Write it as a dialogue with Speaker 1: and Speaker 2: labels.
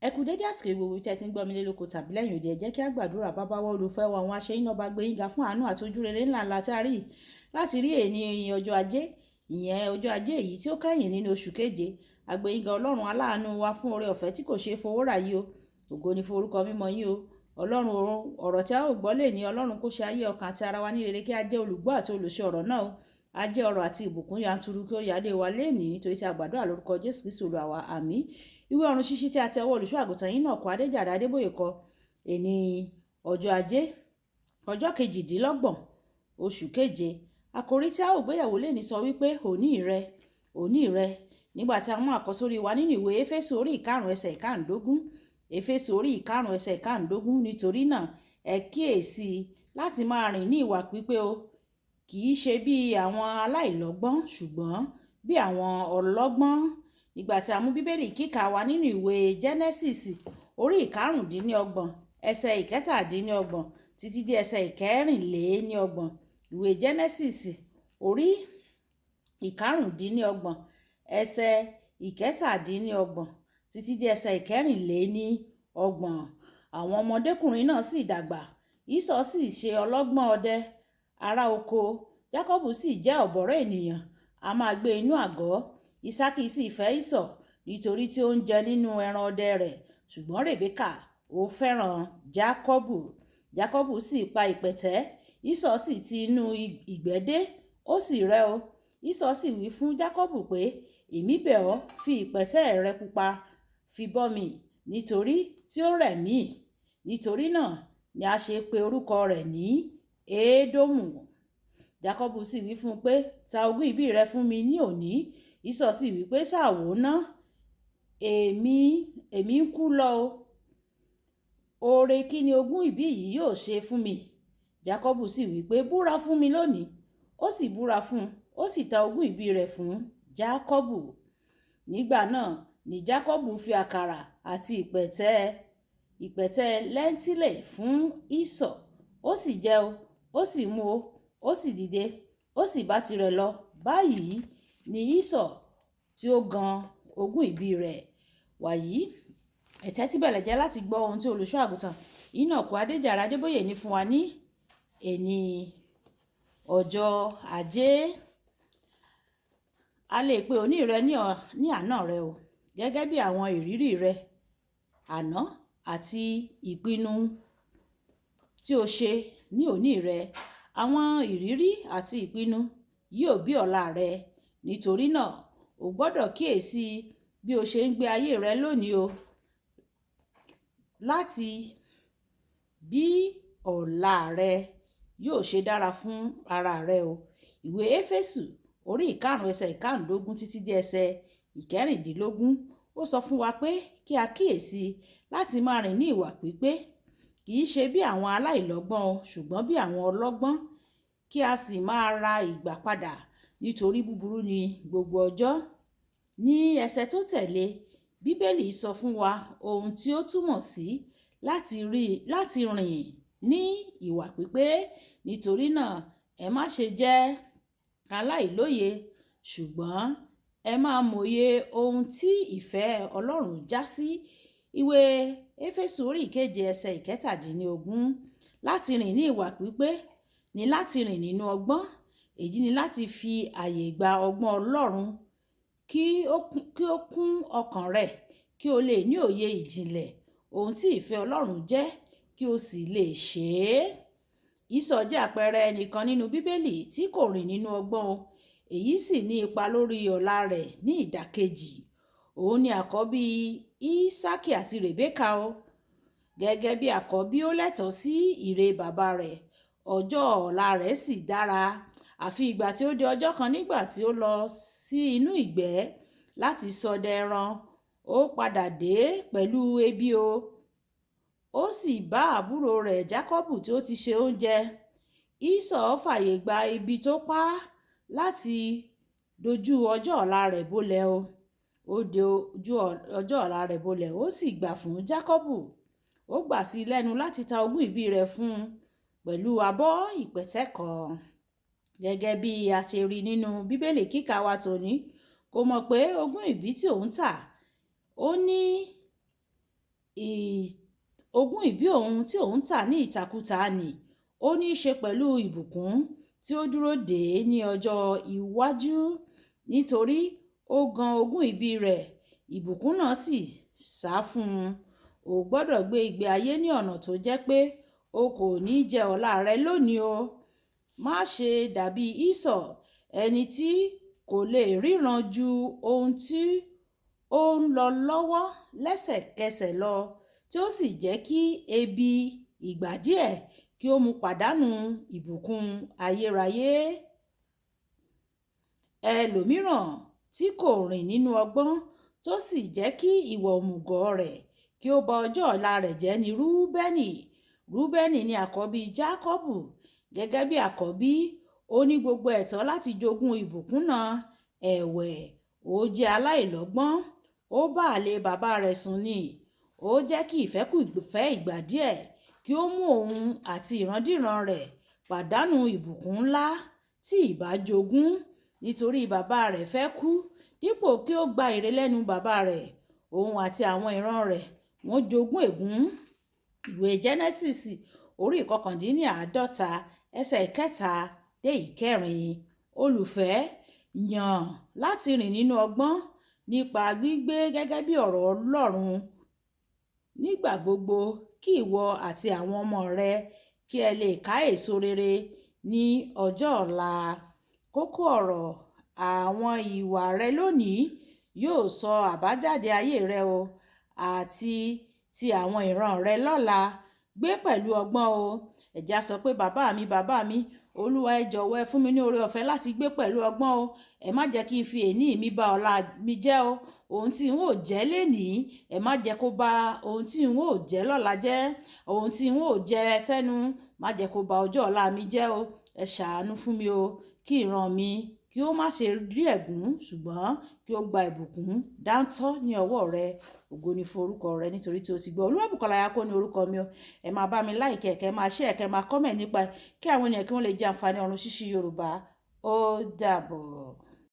Speaker 1: Ẹ kú dédé àsìkò gbogbo tí ẹ ti ń gbọ́ mi lé lóko tàbí lẹ́yìn òde. Ẹ jẹ́ kí á gbàdúrà. Bàbá wa olùfẹ́ wa, àwọn aṣẹ́yìn náà bá gbé yín ga fún àánú àti ojú rere ńlá ńlá tí a rí láti rí èní ọjọ́ ajé, ìyẹn ọjọ́ ajé èyí tí ó kẹ́yìn nínú oṣù keje. A gbé yín ga Ọlọ́run aláàánú wa fún oore ọ̀fẹ́ tí kò ṣeé fowó rà yìí o. Ògo ni fún orúkọ mímọ́ yín o. Ọlọ́run ọ̀rọ̀ tí a ó gbọ́ lè ní Ọlọ́run kó ṣe ayé ọkàn àti ara wa ní rere, kí a jẹ́ olùgbọ́ àti olùṣe ọ̀rọ̀ náà o. A jẹ́ ọrọ̀ àti ìbùkún yanturu kí ó yáde wa lénìí, nítorí tí a gbàdúrà lórúkọ Jésù Kristi Olúwa wa. Àmín. Ìwé ọ̀run ṣíṣí tí a tẹ ọwọ́ olùṣọ́ àgùntàn yín náà kọ Adéjàre Adébóyè kọ èní ọjọ́ ajé ọjọ́ kejìdínlọ́gbọ̀n oṣù keje. Àkòrí tí a ó gbéyẹ̀wò lénìí sọ wípé òní rẹ, nígbà tí a mú àkọ́sórí wa nínú ìwé Éfésù orí ìkarùn ẹsẹ̀ ìkarùndógún. Éfésù orí ìkarùn ẹsẹ̀ ìkarùndógún. Nítorí náà ẹ kíyèsí láti máa rìn ní ìwà pípé o, kì í ṣe bí àwọn aláìlọ́gbọ́n ṣùgbọ́n bí àwọn ọlọ́gbọ́n. Nígbà tí a mú bíbélì kíkà wa nínú ìwé Genesis orí ìkarùndínlọ́gbọ̀n ẹsẹ̀ ìkẹtàdínlọ́gbọ̀n títí dé ẹsẹ̀ ìkẹrìnlélọ́gbọ̀n. Ìwé Genesis orí ìkarùndínlọ́gbọ̀n ẹsẹ̀ ìkẹtàdínlọ́gbọ̀n títí dé ẹsẹ̀ ìkẹrìnlélọ́gbọ̀n. Àwọn ọmọdékùnrin náà sì dàgbà. Ísọ̀ sì ṣe ọlọ́gbọ́n ọdẹ ará oko. Jákọ́bù sì jẹ́ ọ̀bọ̀rọ̀ ènìyàn, a máa gbé inú àgọ́. Ísákì sì fẹ́ Ísọ̀ nítorí tí ó ń jẹ nínú ẹran ọdẹ rẹ̀, ṣùgbọ́n Rèbékà ó fẹ́ràn Jákọ́bù. Jákọ́bù sì pa ìpẹ̀tẹ́, Ísọ̀ sì ti inú ìgbẹ́ dé, ó sì rẹ́ o. Ísọ̀ sì wí fún Jákọ́bù pé, èmi bẹ̀ ọ́, fi ìpẹ̀tẹ́ rẹ pupa fi bọ́ mi, nítorí tí ó rẹ̀ mí. Nítorí náà ni a ṣe pe orúkọ rẹ̀ ní Édómù. Jákọ́bù sì wí fún un pé, ta ogún ìbí rẹ fún mi ní òní. Ísọ̀ sì wí pé, ṣáà wò ná, èmi ń kú lọ o. Oore kí ni ogún ìbí yìí yóò ṣe fún mi? Jákọ́bù sì wí pé, búra fún mi lónìí. Ó sì búra fún un, ó sì ta ogún ìbí rẹ̀ fún Jákọ́bù. Nígbà náà ni Jákọ́bù fi àkàrà àti ìpẹ̀tẹ́ lẹ́ńtílẹ̀ fún Ísọ̀. Ó sì jẹ o, ó sì mu o, ó sì dìde, ó sì bá tirẹ̀ lọ. Báyìí ni Ísọ̀ tí ó gan ogún ìbí rẹ̀. Wàyí ẹ tẹ́tí bẹ̀lẹ̀ jẹ́ láti gbọ́ ohun tí olùṣọ́ àgùntàn Enoch Adéjàre Adébóyè ní fún wa ní èní ọjọ́ ajé. A lè pe òní rẹ ní àná rẹ o, gẹ́gẹ́ bí àwọn ìrírí rẹ àná àti ìpinnu tí o ṣe ní òní rẹ. Àwọn ìrírí àti ìpinnu yóò bí ọ̀la rẹ. Nítorí náà o gbọ́dọ̀ kíyèsí bí o ṣe ń gbé ayé rẹ lónìí o, láti bí ọ̀la rẹ yóò ṣe dára fún ara rẹ o. Ìwé Éfésù orí ìkarùn ẹsẹ̀ ìkarùndógún títí dé ẹsẹ̀ ìkẹrìndínlógún. Ó sọ fún wa pé kí a kíyèsí láti máa rìn ní ìwà pípé, kì í ṣe bí àwọn aláìlọ́gbọ́n ṣùgbọ́n bí àwọn ọlọ́gbọ́n, kí a sì máa ra ìgbà padà, nítorí búburú ni gbogbo ọjọ́. Ní ẹsẹ̀ tó tẹ̀lé, bíbélì sọ fún wa ohun tí ó túmọ̀ sí láti rìn ní ìwà pípé. Nítorí náà ẹ má ṣe jẹ́ aláìlóye, ṣùgbọ́n ẹ máa mòye ohun tí ìfẹ́ Ọlọ́run já sí. Ìwé Éfésù orí ìkeje ẹsẹ̀ ìkẹtàdínlógún. Láti rìn ní ìwà pípé ni láti rìn nínú ọgbọ́n. Èyí ni láti fi àyè gba ọgbọ́n Ọlọ́run kí ó kún ọkàn rẹ, kí o lè ní òye ìjìnlẹ̀ ohun tí ìfẹ́ Ọlọ́run jẹ́, kí o sì lè ṣe é. Ísọ̀ jẹ́ àpẹẹrẹ ẹnìkan nínú bíbélì tí kò rìn nínú ọgbọ́n, èyí sì ní ipa lórí ọ̀la rẹ̀ ní ìdàkejì. Òun ni àkọ́bí Ísákì àti Rèbékà o. Gẹ́gẹ́ bí àkọ́bí, ó lẹ́tọ̀ọ́ sí ìre bàbá rẹ̀, ọjọ́ ọ̀la rẹ̀ sì dára. Àfi ìgbà tí ó di ọjọ́ kan, nígbà tí ó lọ sí inú ìgbẹ́ láti ṣọdẹ ẹran, ó padà dé pẹ̀lú ebi o. Ó sì bá àbúrò rẹ̀ Jákọ́bù tí ó ti ṣe oúnjẹ. Ísọ̀ fàyè gba ebi tó pa á láti dojú ọjọ́ ọ̀la rẹ̀ bolẹ̀ o. Ó dojú ọjọ́ ọ̀la rẹ̀ bolẹ̀, ó sì gbà fún Jákọ́bù. Ó gbà sí i lẹ́nu láti ta ogún ìbí rẹ̀ fún un pẹ̀lú abọ́ ìpẹ̀tẹ́ kan. Gẹ́gẹ́ bí a ṣe rí nínú bíbélì kíkà wa tòní, kò mọ̀ pé ogún ìbí tí òun tà ó ní ogún ìbí òun tí òun tà ní ìtakùtà nì ó ní í ṣe pẹ̀lú ìbùkún tí ó dúró dè é ní ọjọ́ iwájú nítorí ó gan ogún ìbí rẹ̀ ìbùkún náà sì sá fún un. O gbọ́dọ̀ gbé ìgbé ayé ní ọ̀nà tó jẹ́ pé o kò ní jẹ ọ̀la rẹ lónìí o. Má ṣe dàbí Ísọ̀ ẹni tí kò lè ríran ju ohun tí ó ń lọ lọ́wọ́ lẹ́sẹ̀kẹsẹ̀ lọ tí ó sì jẹ́ kí ebi ìgbà díẹ̀ kí ó mú pàdánù ìbùkún ayérayé. Ẹlòmíràn tí kò rìn nínú ọgbọ́n tó sì jẹ́ kí ìwà òmùgọ̀ rẹ̀ kí ó ba ọjọ́ ọ̀la rẹ̀ jẹ́ ni Rúbẹ́nì. Rúbẹ́nì ni àkọ́bí Jákọ́bù. Gẹ́gẹ́ bí àkọ́bí, ó ní gbogbo ẹ̀tọ́ láti jogún ìbùkún náà. Ẹ̀wẹ̀, ó jẹ́ aláìlọ́gbọ́n. Ó bá àlè bàbá rẹ̀ sùn ni. Ó jẹ́ kí ìfẹ́kùfẹ́ ìgbà díẹ̀ kí ó mú òun àti ìrandíran rẹ̀ pàdánù ìbùkún ńlá tí ìbá jogún nítorí bàbá rẹ̀ fẹ́ kú dípò kí ó gba èrè lẹ́nu bàbá rẹ̀. Òun àti àwọn ìran rẹ̀ wọ́n jogún ègún. Ìwé Genesis orí 49 ẹsẹ̀ 3 dé 4. Olùfẹ́, yàn láti rìn nínú ọgbọ́n nípa gbígbé gẹ́gẹ́ bí ọ̀rọ̀ Ọlọ́run nígbà gbogbo kí ìwọ àti àwọn ọmọ rẹ kí ẹ lè ká èso rere ní ọjọ́ ọ̀la. Kókó ọ̀rọ̀: àwọn ìwà rẹ lónìí yóò sọ àbájáde ayé rẹ o àti ti àwọn ìran rẹ lọ́la. Gbé pẹ̀lú ọgbọ́n o. Ẹ̀já sọ pé bàbá mi, Olúwa ẹ jọ̀wọ́ ẹ fún mi ní oore ọ̀fẹ́ láti gbé pẹ̀lú ọgbọ́n o. Ẹ má jẹ́ kí n fi èní mi ba ọ̀la mi jẹ́ o. Ohun tí n ó jẹ́ lénìí, ẹ má jẹ́ kó ba ohun tí n ó jẹ́ lọ́la jẹ́. Ohun tí n ó jẹ sẹ́nu, má jẹ́ kó ba ọjọ́ ọ̀la mi jẹ́ o. Ẹ ṣàánú fún mi o, kí ìran mi kí ó má ṣe rí ẹ̀gún ṣùgbọ́n kí ó gba ìbùkún dáńtọ́ ní ọwọ́ rẹ. Ògo ni fún orúkọ rẹ nítorí tí o ti gbọ́. Olúwàbùkọ́lá Ayákó ní orúkọ mi o. Ẹ máa bá mi like ẹ máa share ẹ máa comment nípa kí àwọn ènìyàn kí wọ́n lè jẹ àǹfààní ọ̀run ṣíṣí Yorùbá. Ó dàbọ̀.